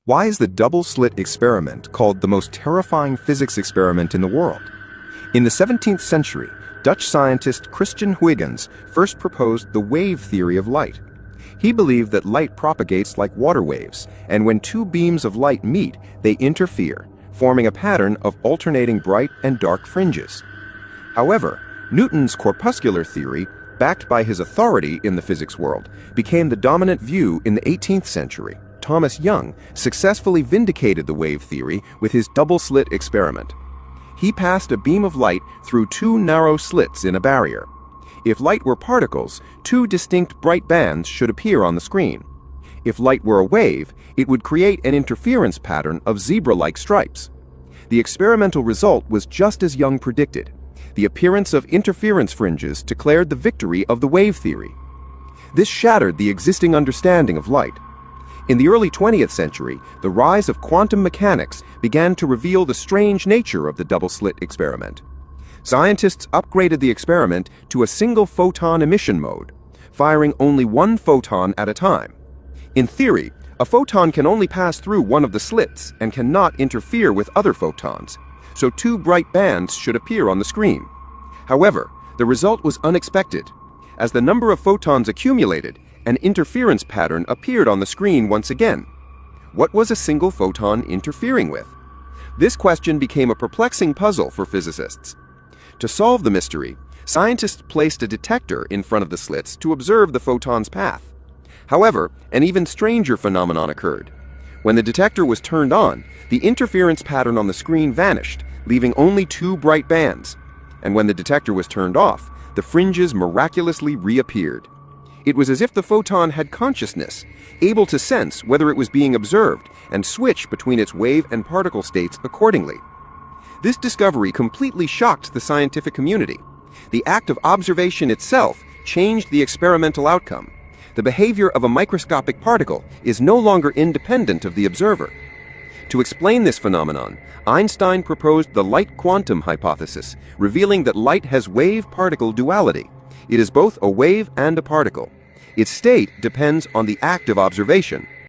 Why is the double-slit experiment called the most terrifying physics experiment in the world? In the 17th century, Dutch scientist Christian Huygens first proposed the wave theory of light. He believed that light propagates like water waves, and when two beams of light meet, they interfere, forming a pattern of alternating bright and dark fringes. However, Newton's corpuscular theory, backed by his authority in the physics world, became the dominant view in the 18th century. Thomas Young successfully vindicated the wave theory with his double-slit experiment. He passed a beam of light through two narrow slits in a barrier. If light were particles, two distinct bright bands should appear on the screen. If light were a wave, it would create an interference pattern of zebra-like stripes. The experimental result was just as Young predicted. The appearance of interference fringes declared the victory of the wave theory. This shattered the existing understanding of light. In the early 20th century, the rise of quantum mechanics began to reveal the strange nature of the double-slit experiment. Scientists upgraded the experiment to a single photon emission mode, firing only one photon at a time. In theory, a photon can only pass through one of the slits and cannot interfere with other photons, so two bright bands should appear on the screen. However, the result was unexpected. As the number of photons accumulated, an interference pattern appeared on the screen once again. What was a single photon interfering with? This question became a perplexing puzzle for physicists. To solve the mystery, scientists placed a detector in front of the slits to observe the photon's path. However, an even stranger phenomenon occurred. When the detector was turned on, the interference pattern on the screen vanished, leaving only two bright bands. And when the detector was turned off, the fringes miraculously reappeared. It was as if the photon had consciousness, able to sense whether it was being observed and switch between its wave and particle states accordingly. This discovery completely shocked the scientific community. The act of observation itself changed the experimental outcome. The behavior of a microscopic particle is no longer independent of the observer. To explain this phenomenon, Einstein proposed the light quantum hypothesis, revealing that light has wave-particle duality. It is both a wave and a particle. Its state depends on the act of observation,